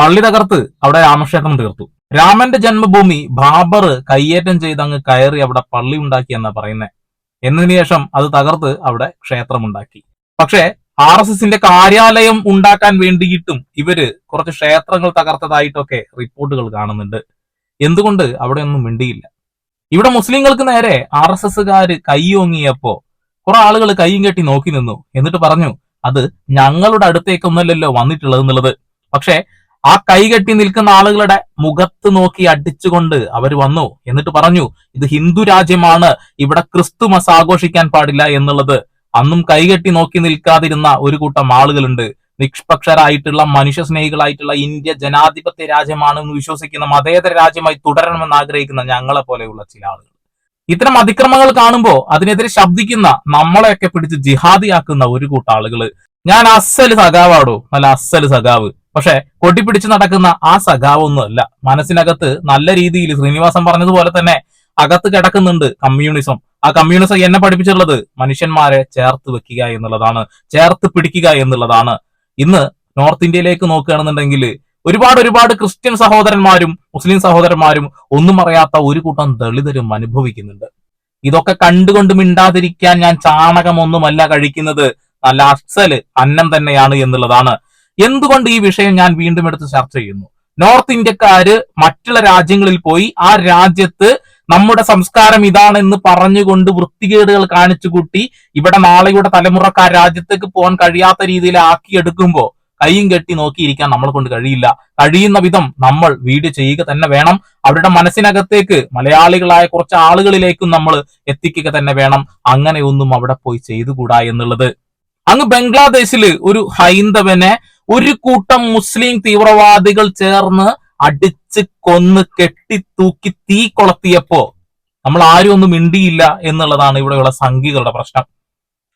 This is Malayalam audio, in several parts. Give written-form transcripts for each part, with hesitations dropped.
പള്ളി തകർത്ത് അവിടെ രാമക്ഷേത്രം തീർത്തു. രാമന്റെ ജന്മഭൂമി ബാബർ കയ്യേറ്റം ചെയ്ത് അങ്ങ് കയറി അവിടെ പള്ളി ഉണ്ടാക്കി എന്നാ പറയുന്നത്. എന്നതിന് ശേഷം അത് തകർത്ത് അവിടെ ക്ഷേത്രമുണ്ടാക്കി. പക്ഷേ RSSന്റെ കാര്യാലയം ഉണ്ടാക്കാൻ വേണ്ടിയിട്ടും ഇവര് കുറച്ച് ക്ഷേത്രങ്ങൾ തകർത്തതായിട്ടൊക്കെ റിപ്പോർട്ടുകൾ കാണുന്നുണ്ട്. എന്തുകൊണ്ട് അവിടെ ഒന്നും മിണ്ടിയില്ല? ഇവിടെ മുസ്ലിങ്ങൾക്ക് നേരെ RSSകാര് കൈയോങ്ങിയപ്പോ കുറെ ആളുകൾ കൈയും കെട്ടി നോക്കി നിന്നു. എന്നിട്ട് പറഞ്ഞു, അത് ഞങ്ങളുടെ അടുത്തേക്കൊന്നല്ലല്ലോ വന്നിട്ടുള്ളത് എന്നുള്ളത്. പക്ഷെ ആ കൈകെട്ടി നിൽക്കുന്ന ആളുകളുടെ മുഖത്ത് നോക്കി അടിച്ചുകൊണ്ട് അവർ വന്നു. എന്നിട്ട് പറഞ്ഞു, ഇത് ഹിന്ദു രാജ്യമാണ്, ഇവിടെ ക്രിസ്തുമസ് ആഘോഷിക്കാൻ പാടില്ല എന്നുള്ളത്. അന്നും കൈകെട്ടി നോക്കി നിൽക്കാതിരുന്ന ഒരു കൂട്ടം ആളുകളുണ്ട്. നിഷ്പക്ഷരായിട്ടുള്ള മനുഷ്യസ്നേഹികളായിട്ടുള്ള ഇന്ത്യ ജനാധിപത്യ രാജ്യമാണെന്ന് വിശ്വസിക്കുന്ന മതേതര രാജ്യമായി തുടരണമെന്ന് ആഗ്രഹിക്കുന്ന ഞങ്ങളെ പോലെയുള്ള ചില ആളുകൾ. ഇത്തരം അതിക്രമങ്ങൾ കാണുമ്പോൾ അതിനെതിരെ ശബ്ദിക്കുന്ന നമ്മളെയൊക്കെ പിടിച്ച് ജിഹാദിയാക്കുന്ന ഒരു കൂട്ടം ആളുകള്. ഞാൻ അസ്സല് സഖാവാടോ, നല്ല അസ്സല് സഖാവ്. പക്ഷെ കൊട്ടിപ്പിടിച്ച് നടക്കുന്ന ആ സഖാവ് ഒന്നുമല്ല. മനസ്സിനകത്ത് നല്ല രീതിയിൽ ശ്രീനിവാസൻ പറഞ്ഞതുപോലെ തന്നെ അകത്ത് കിടക്കുന്നുണ്ട് കമ്മ്യൂണിസം. ആ കമ്മ്യൂണിസം എന്നെ പഠിപ്പിച്ചിട്ടുള്ളത് മനുഷ്യന്മാരെ ചേർത്ത് വെക്കുക എന്നുള്ളതാണ്, ചേർത്ത് പിടിക്കുക എന്നുള്ളതാണ്. ഇന്ന് നോർത്ത് ഇന്ത്യയിലേക്ക് നോക്കുകയാണെന്നുണ്ടെങ്കിൽ ഒരുപാട് ക്രിസ്ത്യൻ സഹോദരന്മാരും മുസ്ലിം സഹോദരന്മാരും ഒന്നും അറിയാത്ത ഒരു കൂട്ടം ദളിതരും അനുഭവിക്കുന്നുണ്ട്. ഇതൊക്കെ കണ്ടുകൊണ്ട് മിണ്ടാതിരിക്കാൻ ഞാൻ ചാണകമൊന്നുമല്ല കഴിക്കുന്നത്, നല്ല അസല് അന്നം തന്നെയാണ് എന്നുള്ളതാണ്. എന്തുകൊണ്ട് ഈ വിഷയം ഞാൻ വീണ്ടും എടുത്ത് ചർച്ച ചെയ്യുന്നു? നോർത്ത് ഇന്ത്യക്കാര് മറ്റുള്ള രാജ്യങ്ങളിൽ പോയി ആ രാജ്യത്ത് നമ്മുടെ സംസ്കാരം ഇതാണെന്ന് പറഞ്ഞുകൊണ്ട് വൃത്തികേടുകൾ കാണിച്ചു കൂട്ടി ഇവിടെ നാളെയുടെ തലമുറക്കാർ രാജ്യത്തേക്ക് പോകാൻ കഴിയാത്ത രീതിയിൽ ആക്കിയെടുക്കുമ്പോ കൈയും കെട്ടി നോക്കിയിരിക്കാൻ നമ്മളെ കൊണ്ട് കഴിയില്ല. കഴിയുന്ന വിധം നമ്മൾ വീഡിയോ ചെയ്യുക തന്നെ വേണം. അവരുടെ മനസ്സിനകത്തേക്ക് മലയാളികളായ കുറച്ച് ആളുകളിലേക്കും നമ്മൾ എത്തിക്കുക തന്നെ വേണം. അങ്ങനെയൊന്നും അവിടെ പോയി ചെയ്തുകൂടാ എന്നുള്ളത്. അങ്ങ് ബംഗ്ലാദേശില് ഒരു ഹൈന്ദവനെ ഒരു കൂട്ടം മുസ്ലിം തീവ്രവാദികൾ ചേർന്ന് അടിച്ച് കൊന്ന് കെട്ടിത്തൂക്കി തീ കൊളത്തിയപ്പോ നമ്മൾ ആരും ഒന്നും മിണ്ടിയില്ല എന്നുള്ളതാണ് ഇവിടെയുള്ള സംഘികളുടെ പ്രശ്നം.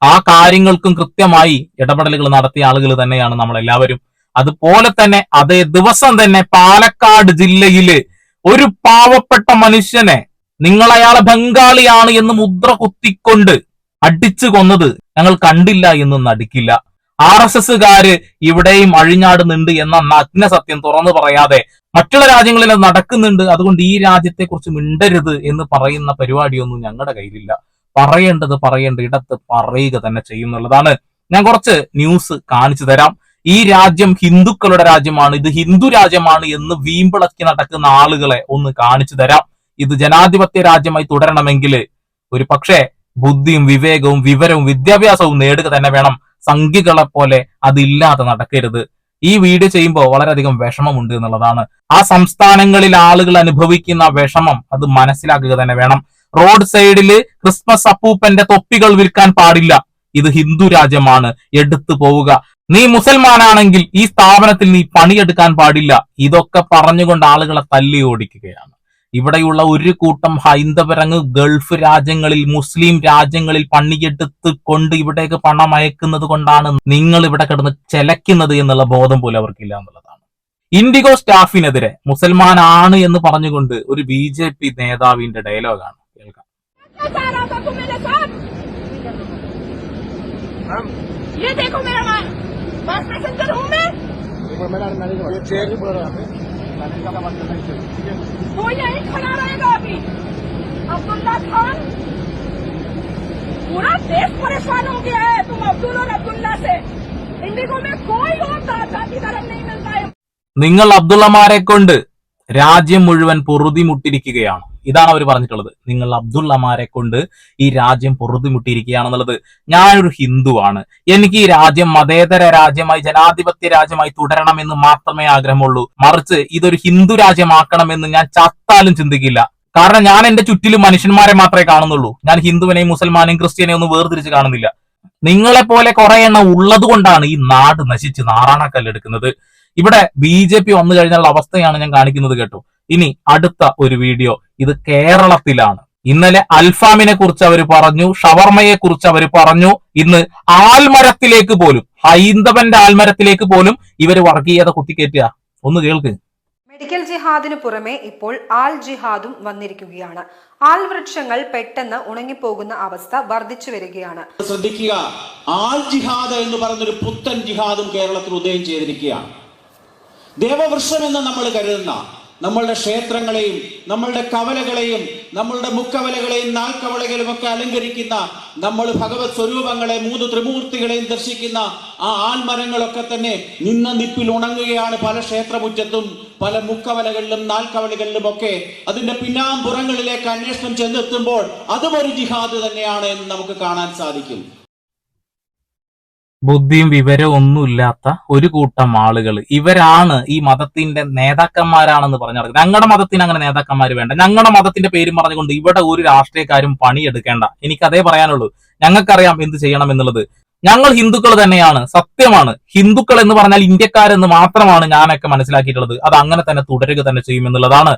ആ കാര്യങ്ങൾക്കും കൃത്യമായി ഇടപെടലുകൾ നടത്തിയ ആളുകൾ തന്നെയാണ് നമ്മളെല്ലാവരും. അതുപോലെ തന്നെ അതേ ദിവസം തന്നെ പാലക്കാട് ജില്ലയില് ഒരു പാവപ്പെട്ട മനുഷ്യനെ നിങ്ങൾ അയാളെ ബംഗാളിയാണ് എന്ന് മുദ്ര കുത്തിക്കൊണ്ട് അടിച്ചു കൊന്നത് ഞങ്ങൾ കണ്ടില്ല എന്നും നടിക്കില്ല. RSSകാര് ഇവിടെയും അഴിഞ്ഞാടുന്നുണ്ട് എന്ന നഗ്ന സത്യം തുറന്നു പറയാതെ മറ്റുള്ള രാജ്യങ്ങളിൽ നടക്കുന്നുണ്ട്, അതുകൊണ്ട് ഈ രാജ്യത്തെ കുറിച്ച് മിണ്ടരുത് എന്ന് പറയുന്ന പരിപാടിയൊന്നും ഞങ്ങളുടെ കയ്യിലില്ല. പറയേണ്ട ഇടത്ത് പറയുക തന്നെ ചെയ്യുന്നുള്ളതാണ്. ഞാൻ കുറച്ച് ന്യൂസ് കാണിച്ചു തരാം. ഈ രാജ്യം ഹിന്ദുക്കളുടെ രാജ്യമാണ്, ഇത് ഹിന്ദു രാജ്യമാണ് എന്ന് വീമ്പിളക്കി നടക്കുന്ന ആളുകളെ ഒന്ന് കാണിച്ചു തരാം. ഇത് ജനാധിപത്യ രാജ്യമായി തുടരണമെങ്കിൽ ഒരു പക്ഷേ ബുദ്ധിയും വിവേകവും വിവരവും വിദ്യാഭ്യാസവും നേടുക തന്നെ വേണം. സംഘികളെ പോലെ അതില്ലാതെ നടക്കരുത്. ഈ വീഡിയോ ചെയ്യുമ്പോൾ വളരെയധികം വിഷമമുണ്ട് എന്നുള്ളതാണ്. ആ സംസ്ഥാനങ്ങളിൽ ആളുകൾ അനുഭവിക്കുന്ന വിഷമം അത് മനസ്സിലാക്കുക തന്നെ വേണം. റോഡ് സൈഡില് ക്രിസ്മസ് അപ്പൂപ്പന്റെ തൊപ്പികൾ വിൽക്കാൻ പാടില്ല, ഇത് ഹിന്ദു രാജ്യമാണ്, എടുത്തു പോവുക. നീ മുസൽമാനാണെങ്കിൽ ഈ സ്ഥാപനത്തിൽ നീ പണിയെടുക്കാൻ പാടില്ല. ഇതൊക്കെ പറഞ്ഞുകൊണ്ട് ആളുകളെ തല്ലി ഓടിക്കുകയാണ്. ഇവിടെയുള്ള ഒരു കൂട്ടം ഹൈന്ദവരങ്ങ് ഗൾഫ് രാജ്യങ്ങളിൽ മുസ്ലിം രാജ്യങ്ങളിൽ പണിയെടുത്ത് കൊണ്ട് ഇവിടേക്ക് പണം അയക്കുന്നത് കൊണ്ടാണ് നിങ്ങൾ ഇവിടെ കിടന്ന് ചെലക്കുന്നത് എന്നുള്ള ബോധം പോലും അവർക്കില്ല എന്നുള്ളതാണ്. ഇൻഡിഗോ സ്റ്റാഫിനെതിരെ മുസൽമാനാണ് എന്ന് പറഞ്ഞുകൊണ്ട് ഒരു BJP നേതാവിന്റെ ഡയലോഗാണ് കേൾക്കാം. वो यही खड़ा रहेगा अभी। अब्दुल्ला खान, पूरा देश परेशान हो गया है तुम अब्दुल और अब्दुल्ला से। इंडिगो में कोई और जाति धर्म नहीं मिलता है. നിങ്ങൾ അബ്ദുള്ളമാരെ കൊണ്ട് രാജ്യം മുഴുവൻ പൊറുതിമുട്ടിരിക്കുകയാണ്. ഇതാണ് അവർ പറഞ്ഞിട്ടുള്ളത്. നിങ്ങൾ അബ്ദുള്ളമാരെ കൊണ്ട് ഈ രാജ്യം പൊറുതിമുട്ടിയിരിക്കുകയാണെന്നുള്ളത്. ഞാനൊരു ഹിന്ദുവാണ്, എനിക്ക് ഈ രാജ്യം മതേതര രാജ്യമായി ജനാധിപത്യ രാജ്യമായി തുടരണമെന്ന് മാത്രമേ ആഗ്രഹമുള്ളൂ. മറിച്ച് ഇതൊരു ഹിന്ദു രാജ്യമാക്കണമെന്ന് ഞാൻ ചത്താലും ചിന്തിക്കില്ല. കാരണം ഞാൻ എന്റെ ചുറ്റിലും മനുഷ്യന്മാരെ മാത്രമേ കാണുന്നുള്ളൂ. ഞാൻ ഹിന്ദുവിനെയും മുസൽമാനെയും ക്രിസ്ത്യനെയും ഒന്നും വേർതിരിച്ച് കാണുന്നില്ല. നിങ്ങളെ പോലെ കുറെ എണ്ണം ഉള്ളത് കൊണ്ടാണ് ഈ നാട് നശിച്ച് നാറാണക്കല്ലെടുക്കുന്നത്. ഇവിടെ BJP വന്നു കഴിഞ്ഞുള്ള അവസ്ഥയാണ് ഞാൻ കാണിക്കുന്നത് കേട്ടോ. ഇനി അടുത്ത ഒരു വീഡിയോ, ഇത് കേരളത്തിലാണ്. ഇന്നലെ അൽഫാമിനെ കുറിച്ച് അവർ പറഞ്ഞു, ഷവർമയെ കുറിച്ച് അവർ പറഞ്ഞു. ഇന്ന് ആൽമരത്തിലേക്ക് പോലും, ഹൈന്ദവന്റെ ആൽമരത്തിലേക്ക് പോലും ഇവർ വർഗീയത കുത്തിക്കയറ്റുക. ഒന്ന് കേൾക്ക്. മെഡിക്കൽ ജിഹാദിന് പുറമെ ഇപ്പോൾ ആൽ ജിഹാദും വന്നിരിക്കുകയാണ്. ആൽ വൃക്ഷങ്ങൾ പെട്ടെന്ന് ഉണങ്ങിപ്പോകുന്ന അവസ്ഥ വർദ്ധിച്ചു വരികയാണ്. ശ്രദ്ധിക്കുക, ആൽ ജിഹാദ് എന്ന് പറഞ്ഞൊരു പുത്തൻ ജിഹാദും കേരളത്തിൽ ഉദയം ചെയ്തിരിക്കുകയാണ്. ദേവവൃക്ഷം എന്ന് നമ്മൾ കരുതുന്ന നമ്മളുടെ ക്ഷേത്രങ്ങളെയും നമ്മളുടെ കവലകളെയും നമ്മളുടെ മുക്കവലകളെയും നാൽക്കവലകളും ഒക്കെ അലങ്കരിക്കുന്ന നമ്മൾ ഭഗവത് സ്വരൂപങ്ങളെ 3 ത്രിമൂർത്തികളെയും ദർശിക്കുന്ന ആ ആൽമരങ്ങളൊക്കെ തന്നെ നിന്ന നിപ്പിൽ ഉണങ്ങുകയാണ് പല ക്ഷേത്രമുറ്റത്തും പല മുക്കവലകളിലും നാൽക്കവലകളിലും ഒക്കെ. അതിന്റെ പിന്നാമ്പുറങ്ങളിലേക്ക് അന്വേഷണം ചെന്നെത്തുമ്പോൾ അതും ഒരു ജിഹാദ് തന്നെയാണ് എന്ന് നമുക്ക് കാണാൻ സാധിക്കും. ബുദ്ധിയും വിവരവും ഒന്നുമില്ലാത്ത ഒരു കൂട്ടം ആളുകൾ, ഇവരാണ് ഈ മതത്തിന്റെ നേതാക്കന്മാരാണെന്ന് പറഞ്ഞു നടക്കുന്നത്. ഞങ്ങളുടെ മതത്തിന് അങ്ങനെ നേതാക്കന്മാർ വേണ്ട, ഞങ്ങളുടെ മതത്തിന്റെ പേരും പറഞ്ഞുകൊണ്ട് ഇവിടെ ഒരു രാഷ്ട്രീയക്കാരും പണിയെടുക്കേണ്ട. എനിക്കതേ പറയാനുള്ളൂ. ഞങ്ങൾക്കറിയാം എന്ത് ചെയ്യണം എന്നുള്ളത്. ഞങ്ങൾ ഹിന്ദുക്കൾ തന്നെയാണ്, സത്യമാണ്. ഹിന്ദുക്കൾ എന്ന് പറഞ്ഞാൽ ഇന്ത്യക്കാരെന്ന് മാത്രമാണ് ഞാനൊക്കെ മനസ്സിലാക്കിയിട്ടുള്ളത്. അത് അങ്ങനെ തന്നെ തുടരുക തന്നെ ചെയ്യുമെന്നുള്ളതാണ്.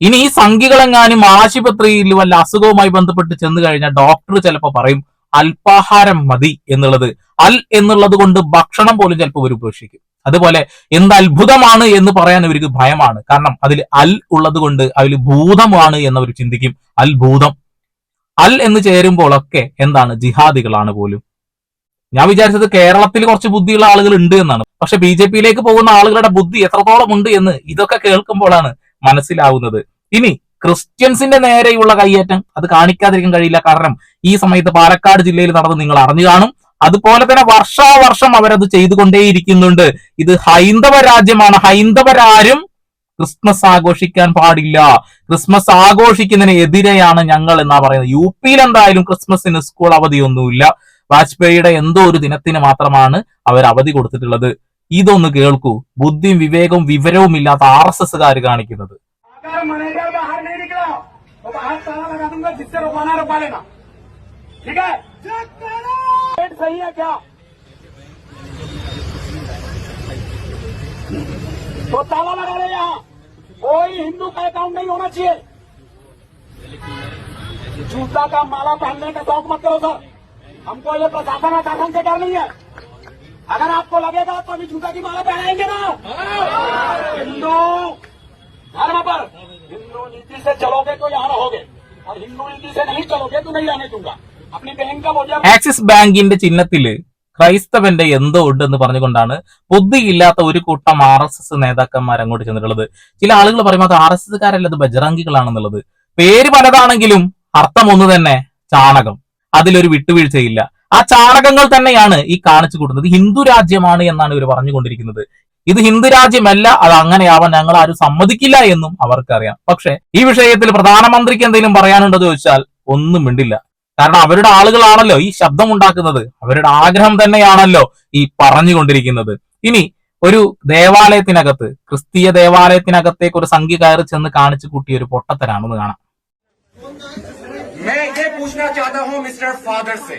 ഇനി ഈ സംഖ്യകളെങ്ങാനും ആശുപത്രിയിൽ വല്ല അസുഖവുമായി ബന്ധപ്പെട്ട് ചെന്ന് കഴിഞ്ഞാൽ ഡോക്ടർ ചിലപ്പോൾ പറയും അല്പാഹാരം മതി എന്നുള്ളത്. അൽ എന്നുള്ളത് കൊണ്ട് ഭക്ഷണം പോലും ചിലപ്പോൾ ഇവർ ഉപേക്ഷിക്കും. അതുപോലെ എന്ത് അത്ഭുതമാണ് എന്ന് പറയാൻ ഇവർക്ക് ഭയമാണ്. കാരണം അതിൽ അൽ ഉള്ളത് കൊണ്ട് അതിൽ ഭൂതമാണ് എന്നവർ ചിന്തിക്കും. അത്ഭുതം അൽ എന്ന് ചേരുമ്പോഴൊക്കെ എന്താണ് ജിഹാദികളാണ് പോലും. ഞാൻ വിചാരിച്ചത് കേരളത്തിൽ കുറച്ച് ബുദ്ധിയുള്ള ആളുകൾ ഉണ്ട് എന്നാണ്. പക്ഷെ BJP-യിലേക്ക് പോകുന്ന ആളുകളുടെ ബുദ്ധി എത്രത്തോളം ഉണ്ട് എന്ന് ഇതൊക്കെ കേൾക്കുമ്പോഴാണ് മനസ്സിലാവുന്നത്. ഇനി ക്രിസ്ത്യൻസിന്റെ നേരെയുള്ള കയ്യേറ്റം അത് കാണിക്കാതിരിക്കാൻ കഴിയില്ല. കാരണം ഈ സമയത്ത് പാലക്കാട് ജില്ലയിൽ നടന്ന് നിങ്ങൾ അറിഞ്ഞു കാണും. അതുപോലെ തന്നെ വർഷാവർഷം അവരത് ചെയ്തുകൊണ്ടേയിരിക്കുന്നുണ്ട്. ഇത് ഹൈന്ദവ രാജ്യമാണ്. ഹൈന്ദവരാരും ക്രിസ്മസ് ആഘോഷിക്കാൻ പാടില്ല. ക്രിസ്മസ് ആഘോഷിക്കുന്നതിന് എതിരെയാണ് ഞങ്ങൾ എന്നാ പറയുന്നത്. UP-യിൽ എന്തായാലും ക്രിസ്മസിന് സ്കൂൾ അവധിയൊന്നുമില്ല. വാജ്പേയിയുടെ എന്തോ ഒരു ദിനത്തിന് മാത്രമാണ് അവർ അവധി കൊടുത്തിട്ടുള്ളത്. ഇതൊന്ന് കേൾക്കൂ, ബുദ്ധിയും വിവേകവും വിവരവും ഇല്ലാത്ത RSS-കാർ കാണിക്കുന്നത്. ठीक है, सही है क्या? तो ताला लगा रहे यहाँ, कोई हिंदू का अकाउंट नहीं होना चाहिए. जूता का माला पहनने का शौक मत करो सर. हमको ये प्रशासन से डर नहीं है. अगर आपको लगेगा तो अभी जूता की माला पहनाएंगे ना. हिंदू धर्म पर हिंदू नीति से चलोगे तो यहाँ रहोगे, और हिंदू नीति से नहीं चलोगे तो नहीं रहने दूंगा. अपनी बहन का बोझा. ആക്സിസ് ബാങ്കിന്റെ ചിഹ്നത്തില് ക്രൈസ്തവന്റെ എന്തോ ഉണ്ടെന്ന് പറഞ്ഞുകൊണ്ടാണ് ബുദ്ധിയില്ലാത്ത ഒരു കൂട്ടം RSS നേതാക്കന്മാർ അങ്ങോട്ട് ചെന്നിട്ടുള്ളത്. ചില ആളുകൾ പറയുമ്പോൾ അത് RSS-കാരല്ല, അത് ബജറംഗികളാണെന്നുള്ളത്. പേര് പലതാണെങ്കിലും അർത്ഥം ഒന്ന് തന്നെ, ചാണകം. അതിലൊരു വിട്ടുവീഴ്ചയില്ല. ആ ചാണകങ്ങൾ തന്നെയാണ് ഈ കാണിച്ചു കൂട്ടുന്നത്. ഹിന്ദു രാജ്യമാണ് എന്നാണ് ഇവർ പറഞ്ഞുകൊണ്ടിരിക്കുന്നത്. ഇത് ഹിന്ദു രാജ്യമല്ല, അത് അങ്ങനെയാവാൻ ഞങ്ങൾ ആരും സമ്മതിക്കില്ല എന്നും അവർക്കറിയാം. പക്ഷെ ഈ വിഷയത്തിൽ പ്രധാനമന്ത്രിക്ക് എന്തെങ്കിലും പറയാനുണ്ടോ എന്ന് ചോദിച്ചാൽ ഒന്നും മിണ്ടില്ല. കാരണം അവരുടെ ആളുകളാണല്ലോ ഈ ശബ്ദം ഉണ്ടാക്കുന്നത്. അവരുടെ ആഗ്രഹം തന്നെയാണല്ലോ ഈ പറഞ്ഞുകൊണ്ടിരിക്കുന്നത്. ഇനി ഒരു ദേവാലയത്തിനകത്ത്, ക്രിസ്തീയ ദേവാലയത്തിനകത്തേക്ക് ഒരു സംഖ്യ കയറി ചെന്ന് കാണിച്ചു കൂട്ടിയ ഒരു പൊട്ടത്തരാണെന്ന് കാണാം. मैं ये पूछना चाहता हूँ मिस्टर फादर से,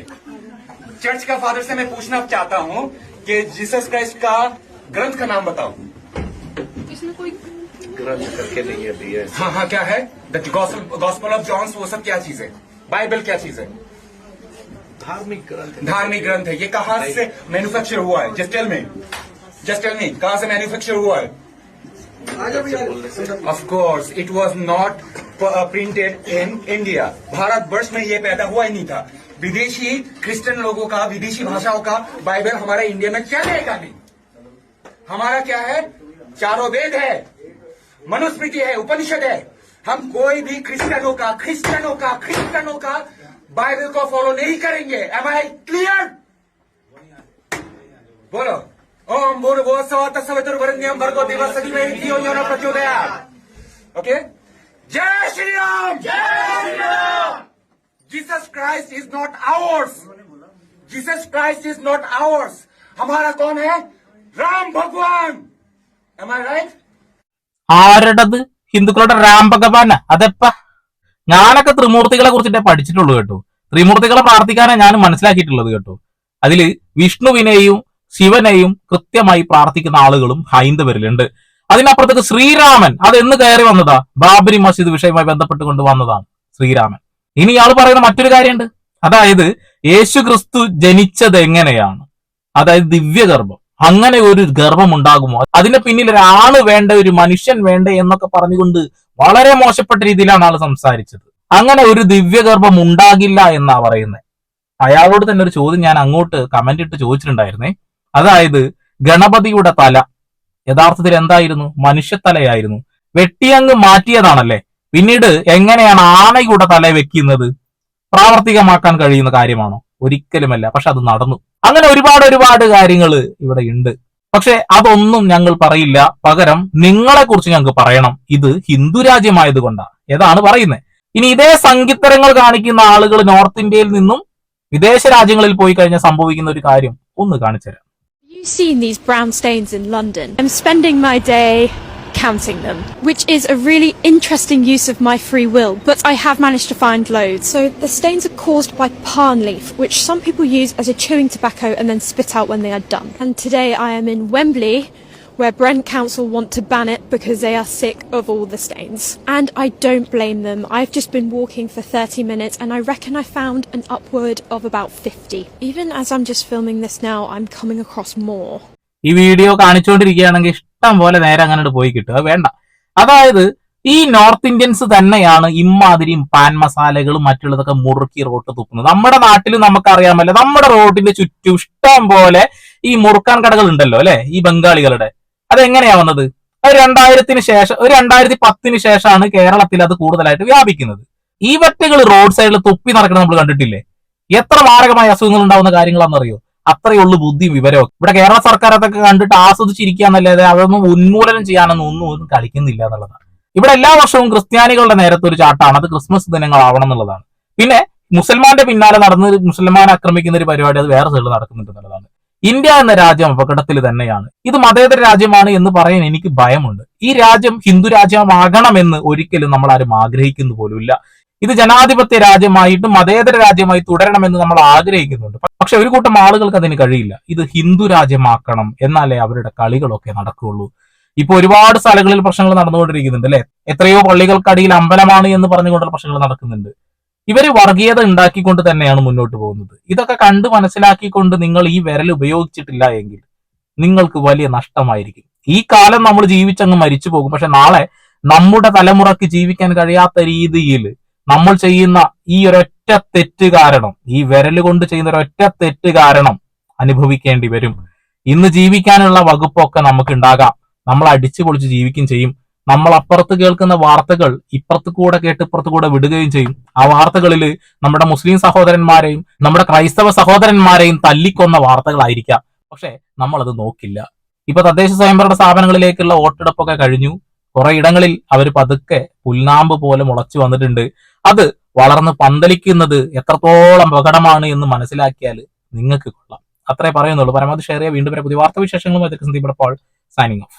चर्च का फादर से मैं पूछना चाहता हूँ कि जीसस क्राइस्ट का ग्रंथ का नाम बताओ. इसमें कोई ग्रंथ करके नहीं है. हाँ, क्या है? द गॉस्पेल ऑफ जॉन्स, वो सब क्या चीज है? बाइबल क्या चीज है? धार्मिक ग्रंथ है. ये कहाँ से मैन्युफैक्चर हुआ है? जस्ट टेल मी कहाँ से मैन्युफैक्चर हुआ है? Of course it was not printed in India. Bharat वर्ष में ये पैदा हुआ ही नहीं था. विदेशी क्रिश्चियन लोगों का, विदेशी भाषाओं का बाइबल हमारे इंडिया में चलेगा नहीं. हमारा क्या है? चारों वेद है, मनुस्मृति है, उपनिषद है. हम कोई भी क्रिश्चियनों का बाइबल को फॉलो नहीं करेंगे. Am I clear? बोलो. ओम भूर्भुवस्सुवः तत्सवितुर्वरेण्यं भर्गो देवस्य धीमहि धियो यो नः प्रचोदयात्. ओके, जय Shri Ram. Jesus Christ is not hours. हमारा कौन है? राम भगवान. एम आई राइट? ആരുടേത്? ഹിന്ദുക്കളുടെ രാം ഭഗവാന? അതെപ്പ? ഞാനൊക്കെ ത്രിമൂർത്തികളെ കുറിച്ചിട്ടേ പഠിച്ചിട്ടുള്ളൂ കേട്ടോ. ത്രിമൂർത്തികളെ പ്രാർത്ഥിക്കാനാണ് ഞാൻ മനസ്സിലാക്കിയിട്ടുള്ളത് കേട്ടോ. അതില് വിഷ്ണുവിനെയും ശിവനെയും കൃത്യമായി പ്രാർത്ഥിക്കുന്ന ആളുകളും ഹൈന്ദവരിലുണ്ട്. അതിനപ്പുറത്തേക്ക് ശ്രീരാമൻ, അതെന്ന് കയറി വന്നതാ? ബാബരി മസ്ജിദ് വിഷയവുമായി ബന്ധപ്പെട്ടുകൊണ്ട് വന്നതാണ് ശ്രീരാമൻ. ഇനി ഇയാൾ പറയുന്ന മറ്റൊരു കാര്യമുണ്ട്. അതായത് യേശു ക്രിസ്തു ജനിച്ചത് എങ്ങനെയാണ്? അതായത് ദിവ്യഗർഭം. അങ്ങനെ ഒരു ഗർഭം ഉണ്ടാകുമോ? അതിന്റെ പിന്നിൽ ഒരാള് വേണ്ട, ഒരു മനുഷ്യൻ വേണ്ട എന്നൊക്കെ പറഞ്ഞുകൊണ്ട് വളരെ മോശപ്പെട്ട രീതിയിലാണ് ആൾ സംസാരിച്ചത്. അങ്ങനെ ഒരു ദിവ്യഗർഭം ഉണ്ടാകില്ല എന്നാ പറയുന്നത്. അയാളോട് തന്നെ ഒരു ചോദ്യം ഞാൻ അങ്ങോട്ട് കമന്റ് ഇട്ട് ചോദിച്ചിട്ടുണ്ടായിരുന്നേ. അതായത് ഗണപതിയുടെ തല യഥാർത്ഥത്തിൽ എന്തായിരുന്നു? മനുഷ്യത്തലയായിരുന്നു. വെട്ടിയങ്ങ് മാറ്റിയതാണല്ലേ. പിന്നീട് എങ്ങനെയാണ് ആനയുടെ തല വെക്കുന്നത്? പ്രാവർത്തികമാക്കാൻ കഴിയുന്ന കാര്യമാണോ? ഒരിക്കലുമല്ല. പക്ഷെ അത് നടന്നു. അങ്ങനെ ഒരുപാട് കാര്യങ്ങൾ ഇവിടെ ഉണ്ട്. പക്ഷെ അതൊന്നും ഞങ്ങൾ പറയില്ല. പകരം നിങ്ങളെ കുറിച്ച് ഞങ്ങൾക്ക് പറയണം. ഇത് ഹിന്ദു രാജ്യമായതുകൊണ്ടാണ്. ഏതാണ് പറയുന്നത്? ഇനി ഇതേ സംഗീതരങ്ങൾ കാണിക്കുന്ന ആളുകൾ നോർത്ത് ഇന്ത്യയിൽ നിന്നും വിദേശ രാജ്യങ്ങളിൽ പോയി കഴിഞ്ഞാൽ സംഭവിക്കുന്ന ഒരു കാര്യം ഒന്ന് കാണിച്ചു തരാം. You've seen these brown stains in London. I'm spending my day counting them, which is a really interesting use of my free will, but I have managed to find loads. So the stains are caused by palm leaf, which some people use as a chewing tobacco and then spit out when they are done. And today I am in Wembley, where Brent Council want to ban it because they are sick of all the stains. And I don't blame them. I've just been walking for 30 minutes and I reckon I found an upward of about 50. Even as I'm just filming this now, I'm coming across more. ഈ വീഡിയോ കാണിച്ചുകൊണ്ടിരിക്കുകയാണെങ്കിൽ ഇഷ്ടം പോലെ നേരെ അങ്ങനെ പോയി കിട്ടുക വേണ്ട. അതായത് ഈ നോർത്ത് ഇന്ത്യൻസ് തന്നെയാണ് ഇമ്മാതിരിയും പാൻ മസാലകളും മറ്റുള്ളതൊക്കെ മുറുക്കി റോട്ട് തുപ്പുന്നത്. നമ്മുടെ നാട്ടിൽ നമുക്കറിയാമല്ലോ, നമ്മുടെ റോഡിന്റെ ചുറ്റും ഇഷ്ടം പോലെ ഈ മുറുക്കാൻ കടകൾ ഉണ്ടല്ലോ അല്ലെ, ഈ ബംഗാളികളുടെ. അതെങ്ങനെയാ വന്നത്? അത് 2000-ന് ശേഷം, ഒരു 2010-ന് ശേഷമാണ് കേരളത്തിൽ അത് കൂടുതലായിട്ട് വ്യാപിക്കുന്നത്. ഈ വറ്റകൾ റോഡ് സൈഡിൽ തുപ്പി നടക്കുന്നത് നമ്മൾ കണ്ടിട്ടില്ലേ? എത്ര മാരകമായ അസുഖങ്ങൾ ഉണ്ടാവുന്ന കാര്യങ്ങളാണെന്നറിയോ? അത്രയുള്ളൂ ബുദ്ധിയും വിവരവും. ഇവിടെ കേരള സർക്കാർ അതൊക്കെ കണ്ടിട്ട് ആസ്വദിച്ചിരിക്കാന്നല്ലാതെ അതൊന്നും ഉന്മൂലനം ചെയ്യാനൊന്നും ഒന്നും കളിക്കുന്നില്ല എന്നുള്ളതാണ്. ഇവിടെ എല്ലാ വർഷവും ക്രിസ്ത്യാനികളുടെ നേരത്തെ ഒരു ചാട്ടാണ്, അത് ക്രിസ്മസ് ദിനങ്ങളാവണം എന്നുള്ളതാണ്. പിന്നെ മുസൽമാന്റെ പിന്നാലെ നടന്ന് മുസൽമാനെ ആക്രമിക്കുന്ന ഒരു പരിപാടി അത് വേറെ സൈഡിൽ നടക്കുന്നുണ്ട് എന്നുള്ളതാണ്. ഇന്ത്യ എന്ന രാജ്യം അപകടത്തിൽ തന്നെയാണ്. ഇത് മതേതര രാജ്യമാണ് എന്ന് പറയാൻ എനിക്ക് ഭയമുണ്ട്. ഈ രാജ്യം ഹിന്ദു രാജ്യമാകണമെന്ന് ഒരിക്കലും നമ്മൾ ആരും ആഗ്രഹിക്കുന്നു പോലുമില്ല. ഇത് ജനാധിപത്യ രാജ്യമായിട്ട് മതേതര രാജ്യമായി തുടരണമെന്ന് നമ്മൾ ആഗ്രഹിക്കുന്നുണ്ട്. പക്ഷെ ഒരു കൂട്ടം ആളുകൾക്ക് അതിന് കഴിയില്ല. ഇത് ഹിന്ദു രാജ്യമാക്കണം, എന്നാലേ അവരുടെ കളികളൊക്കെ നടക്കുകയുള്ളൂ. ഇപ്പൊ ഒരുപാട് സ്ഥലങ്ങളിൽ പ്രശ്നങ്ങൾ നടന്നുകൊണ്ടിരിക്കുന്നുണ്ട് അല്ലെ. എത്രയോ പള്ളികൾക്കടിയിൽ അമ്പലമാണ് എന്ന് പറഞ്ഞുകൊണ്ടുള്ള പ്രശ്നങ്ങൾ നടക്കുന്നുണ്ട്. ഇവര് വർഗീയത ഉണ്ടാക്കിക്കൊണ്ട് തന്നെയാണ് മുന്നോട്ട് പോകുന്നത്. ഇതൊക്കെ കണ്ട് മനസ്സിലാക്കിക്കൊണ്ട് നിങ്ങൾ ഈ വിരൽ ഉപയോഗിച്ചിട്ടില്ല എങ്കിൽ നിങ്ങൾക്ക് വലിയ നഷ്ടമായിരിക്കും. ഈ കാലം നമ്മൾ ജീവിച്ചങ്ങ് മരിച്ചു പോകും. പക്ഷെ നാളെ നമ്മുടെ തലമുറയ്ക്ക് ജീവിക്കാൻ കഴിയാത്ത രീതിയിൽ നമ്മൾ ചെയ്യുന്ന ഈ ഒരൊറ്റ തെറ്റ് കാരണം, ഈ വിരൽ കൊണ്ട് ചെയ്യുന്ന ഒരൊറ്റ തെറ്റ് കാരണം അനുഭവിക്കേണ്ടി വരും. ഇന്ന് ജീവിക്കാനുള്ള വകുപ്പൊക്കെ നമുക്ക് ഉണ്ടാകാം. നമ്മൾ അടിച്ചു പൊളിച്ച് ജീവിക്കുകയും ചെയ്യും. നമ്മൾ അപ്പുറത്ത് കേൾക്കുന്ന വാർത്തകൾ ഇപ്പുറത്ത് കൂടെ കേട്ട് ഇപ്പുറത്ത് കൂടെ വിടുകയും ചെയ്യും. ആ വാർത്തകളിൽ നമ്മുടെ മുസ്ലിം സഹോദരന്മാരെയും നമ്മുടെ ക്രൈസ്തവ സഹോദരന്മാരെയും തല്ലിക്കൊന്ന വാർത്തകളായിരിക്കാം. പക്ഷെ നമ്മളത് നോക്കില്ല. ഇപ്പൊ തദ്ദേശ സ്വയംഭരണ സ്ഥാപനങ്ങളിലേക്കുള്ള വോട്ടെടുപ്പൊക്കെ കഴിഞ്ഞു. കുറെ ഇടങ്ങളിൽ അവർ പതുക്കെ പുൽനാമ്പ് പോലെ മുളച്ചു വന്നിട്ടുണ്ട്. അത് വളർന്ന് പന്തലിക്കുന്നത് എത്രത്തോളം അപകടമാണ് എന്ന് മനസ്സിലാക്കിയാൽ നിങ്ങൾക്ക് കൊള്ളാം. അത്രേ പറയുന്നുള്ളൂ. പരമാവധി ഷെയർ ചെയ്യുക. വീണ്ടും പുതിയ വാർത്താ വിശേഷങ്ങളുമായി സന്ദീപ് പോൾ സൈനിങ് ഓഫ്.